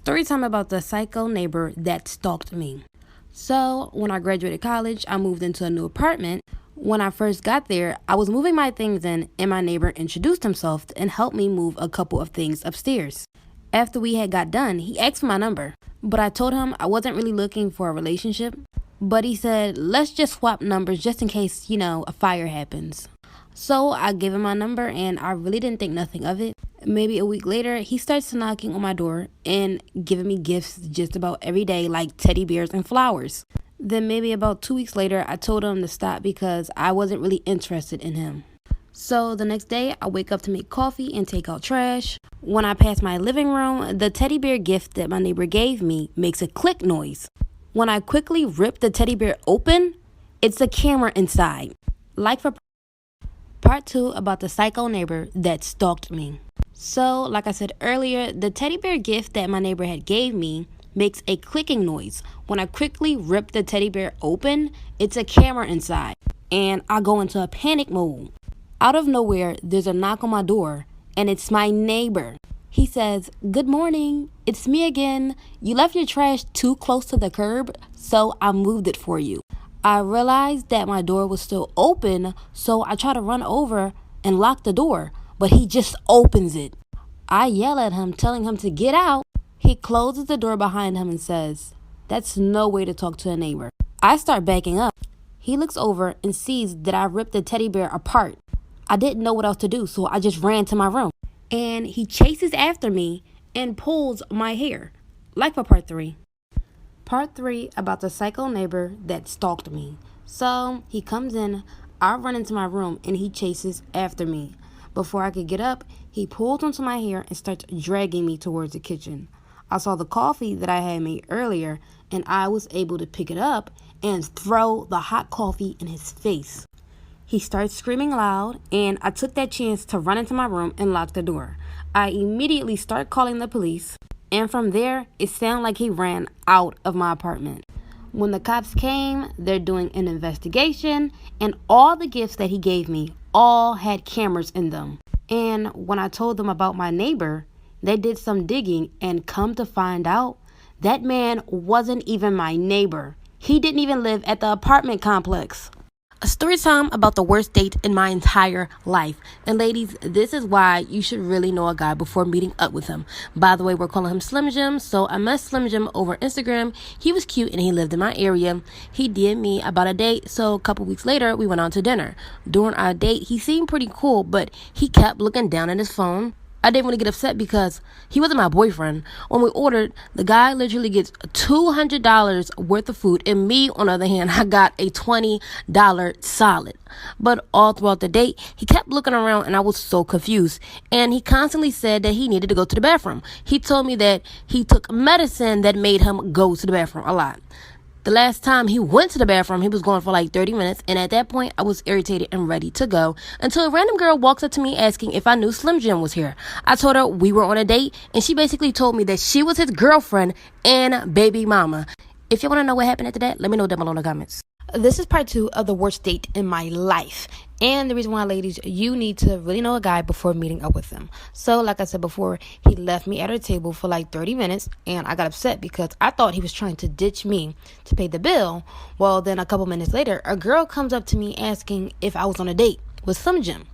Story time about the psycho neighbor that stalked me. So, when I graduated college, I moved into a new apartment. When I first got there, I was moving my things in, and my neighbor introduced himself and helped me move a couple of things upstairs. After we had got done, he asked for my number, but I told him I wasn't really looking for a relationship. But he said, let's just swap numbers just in case, a fire happens. So I gave him my number, and I really didn't think nothing of it. Maybe a week later, he starts knocking on my door and giving me gifts just about every day, like teddy bears and flowers. Then maybe about 2 weeks later, I told him to stop because I wasn't really interested in him. So the next day, I wake up to make coffee and take out trash. When I pass my living room, the teddy bear gift that my neighbor gave me makes a click noise. When I quickly rip the teddy bear open, it's a camera inside. Like for part 2 about the psycho neighbor that stalked me. So, like I said earlier, the teddy bear gift that my neighbor had gave me makes a clicking noise. When I quickly rip the teddy bear open, it's a camera inside, and I go into a panic mode. Out of nowhere, there's a knock on my door, and it's my neighbor. He says, "Good morning, it's me again. You left your trash too close to the curb, so I moved it for you." I realized that my door was still open, so I try to run over and lock the door, but he just opens it. I yell at him, telling him to get out. He closes the door behind him and says, "That's no way to talk to a neighbor." I start backing up. He looks over and sees that I ripped the teddy bear apart. I didn't know what else to do, so I just ran to my room. And he chases after me and pulls my hair. Like for part 3. Part 3 about the psycho neighbor that stalked me. So he comes in, I run into my room, and he chases after me. Before I could get up, he pulls onto my hair and starts dragging me towards the kitchen. I saw the coffee that I had made earlier, and I was able to pick it up and throw the hot coffee in his face. He starts screaming loud, and I took that chance to run into my room and lock the door. I immediately start calling the police, and from there, it sounded like he ran out of my apartment. When the cops came, they're doing an investigation, and all the gifts that he gave me all had cameras in them. And when I told them about my neighbor, they did some digging, and come to find out, that man wasn't even my neighbor. He didn't even live at the apartment complex. A story time about the worst date in my entire life. And ladies, this is why you should really know a guy before meeting up with him. By the way, we're calling him Slim Jim. So I met Slim Jim over Instagram. He was cute and he lived in my area. He DM'd me about a date. So a couple weeks later, we went out to dinner. During our date, he seemed pretty cool, but he kept looking down at his phone. I didn't want to get upset because he wasn't my boyfriend. When we ordered, the guy literally gets $200 worth of food. And me, on the other hand, I got a $20 solid. But all throughout the date, he kept looking around and I was so confused. And he constantly said that he needed to go to the bathroom. He told me that he took medicine that made him go to the bathroom a lot. The last time he went to the bathroom, he was going for like 30 minutes. And at that point, I was irritated and ready to go until a random girl walks up to me asking if I knew Slim Jim was here. I told her we were on a date, and she basically told me that she was his girlfriend and baby mama. If you want to know what happened after that, let me know down below in the comments. This is part 2 of the worst date in my life. And the reason why, ladies, you need to really know a guy before meeting up with him. So, like I said before, he left me at our table for like 30 minutes. And I got upset because I thought he was trying to ditch me to pay the bill. Well, then a couple minutes later, a girl comes up to me asking if I was on a date with Slim Jim.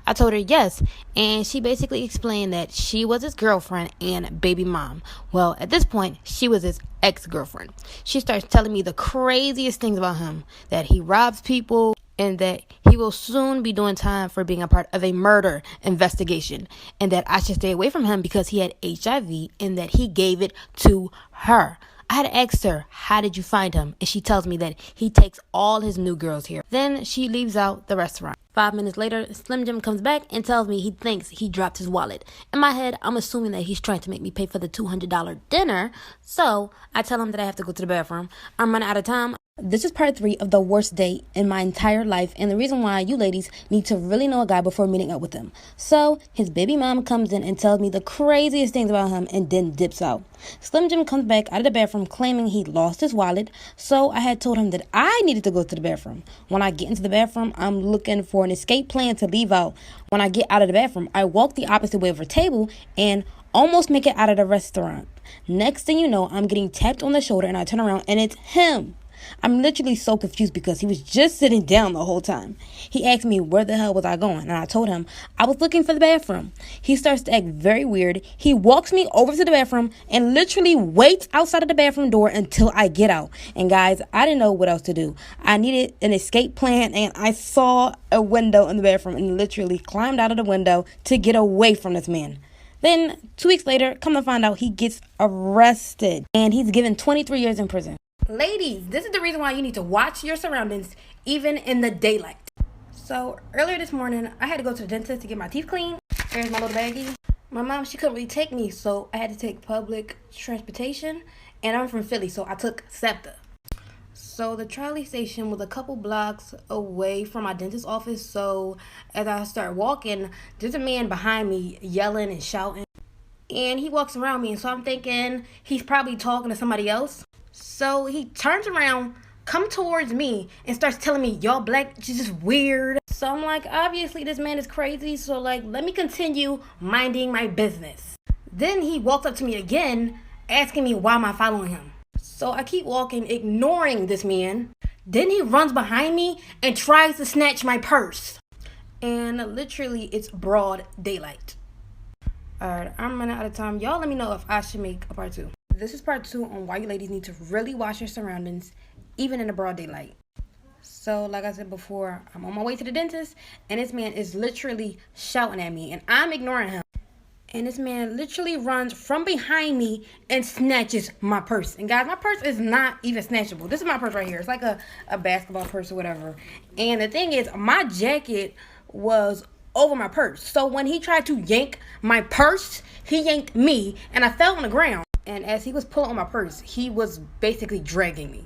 I told her yes, and she basically explained that she was his girlfriend and baby mom. Well, at this point, she was his ex-girlfriend. She starts telling me the craziest things about him, that he robs people and that he will soon be doing time for being a part of a murder investigation, and that I should stay away from him because he had HIV and that he gave it to her. I had to ask her, how did you find him? And she tells me that he takes all his new girls here. Then she leaves out the restaurant. 5 minutes later, Slim Jim comes back and tells me he thinks he dropped his wallet. In my head, I'm assuming that he's trying to make me pay for the $200 dinner. So I tell him that I have to go to the bathroom. I'm running out of time. This is part 3 of the worst date in my entire life, and the reason why you ladies need to really know a guy before meeting up with him. So his baby mom comes in and tells me the craziest things about him and then dips out. Slim Jim comes back out of the bathroom claiming he lost his wallet, so I had told him that I needed to go to the bathroom. When I get into the bathroom, I'm looking for an escape plan to leave out. When I get out of the bathroom, I walk the opposite way of her table, and almost make it out of the restaurant. Next thing you know, I'm getting tapped on the shoulder and I turn around and it's him. I'm literally so confused because he was just sitting down the whole time. He asked me where the hell was I going, and I told him I was looking for the bathroom. He starts to act very weird. He walks me over to the bathroom and literally waits outside of the bathroom door until I get out. And guys, I didn't know what else to do. I needed an escape plan, and I saw a window in the bathroom and literally climbed out of the window to get away from this man. Then 2 weeks later, come to find out, he gets arrested and he's given 23 years in prison. Ladies, this is the reason why you need to watch your surroundings, even in the daylight. So, earlier this morning, I had to go to the dentist to get my teeth cleaned. There's my little baggie. My mom, she couldn't really take me, so I had to take public transportation. And I'm from Philly, so I took SEPTA. So, the trolley station was a couple blocks away from my dentist's office. So, as I start walking, there's a man behind me yelling and shouting. And he walks around me, and so I'm thinking he's probably talking to somebody else. So he turns around, come towards me, and starts telling me, y'all black, just weird. So I'm like, obviously this man is crazy, so like, let me continue minding my business. Then he walks up to me again, asking me why am I following him. So I keep walking, ignoring this man. Then he runs behind me and tries to snatch my purse. And literally, it's broad daylight. Alright, I'm running out of time. Y'all let me know if I should make a part 2. This is part 2 on why you ladies need to really watch your surroundings, even in the broad daylight. So, like I said before, I'm on my way to the dentist, and this man is literally shouting at me, and I'm ignoring him. And this man literally runs from behind me and snatches my purse. And guys, my purse is not even snatchable. This is my purse right here. It's like a basketball purse or whatever. And the thing is, my jacket was over my purse. So when he tried to yank my purse, he yanked me, and I fell on the ground. And as he was pulling on my purse, he was basically dragging me.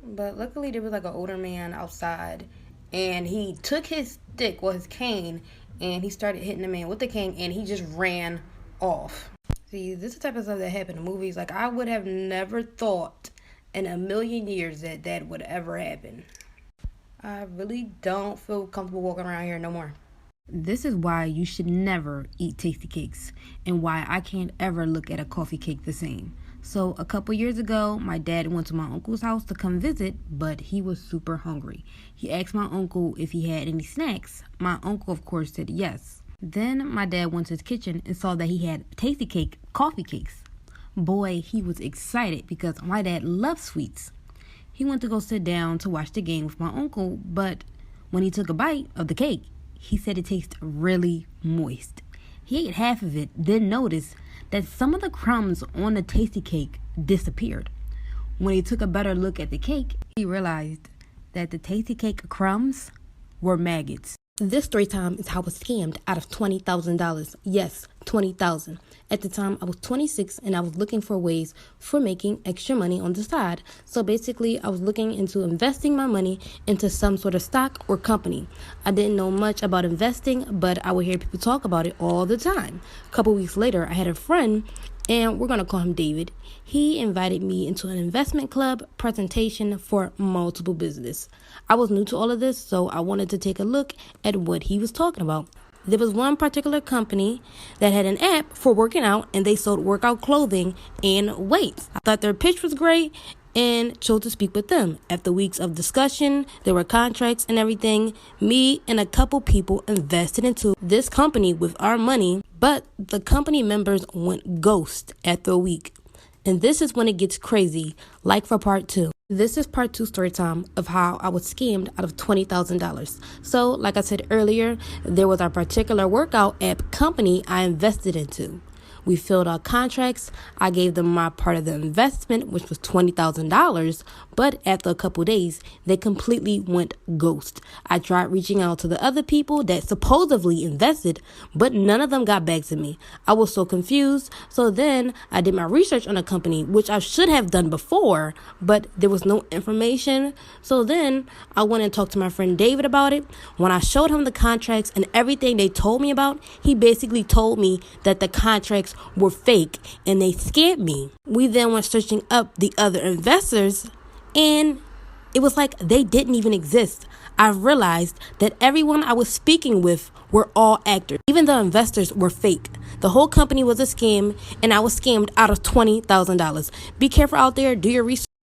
But luckily, there was like an older man outside. And he took his stick, well, his cane, and he started hitting the man with the cane, and he just ran off. See, this is the type of stuff that happened in movies. Like, I would have never thought in a million years that that would ever happen. I really don't feel comfortable walking around here no more. This is why you should never eat tasty cakes, and why I can't ever look at a coffee cake the same. So a couple years ago, my dad went to my uncle's house to come visit, but he was super hungry. He asked my uncle if he had any snacks. My uncle, of course, said yes. Then my dad went to his kitchen and saw that he had tasty cake coffee cakes. Boy, he was excited because my dad loves sweets. He went to go sit down to watch the game with my uncle, but when he took a bite of the cake, he said it tasted really moist. He ate half of it, then noticed that some of the crumbs on the tasty cake disappeared. When he took a better look at the cake, he realized that the tasty cake crumbs were maggots. This story time is how I was scammed out of $20,000. Yes, $20,000. At the time, I was 26 and I was looking for ways for making extra money on the side. So basically, I was looking into investing my money into some sort of stock or company. I didn't know much about investing, but I would hear people talk about it all the time. A couple weeks later, I had a friend, and we're going to call him David. He invited me into an investment club presentation for multiple business. I was new to all of this, so I wanted to take a look at what he was talking about. There was one particular company that had an app for working out, and they sold workout clothing and weights. I thought their pitch was great and chose to speak with them. After weeks of discussion, there were contracts and everything. Me and a couple people invested into this company with our money, but the company members went ghost after a week. And this is when it gets crazy, like for part 2. This is part 2 story time of how I was scammed out of $20,000. So, like I said earlier, there was a particular workout app company I invested into. We filled out contracts. I gave them my part of the investment, which was $20,000. But after a couple days, they completely went ghost. I tried reaching out to the other people that supposedly invested, but none of them got back to me. I was so confused. So then I did my research on the company, which I should have done before, but there was no information. So then I went and talked to my friend David about it. When I showed him the contracts and everything they told me about, he basically told me that the contracts were fake and they scared me. We then went searching up the other investors, and it was like they didn't even exist. I realized that everyone I was speaking with were all actors. Even the investors were fake. The whole company was a scam, and I was scammed out of $20,000. Be careful out there. Do your research.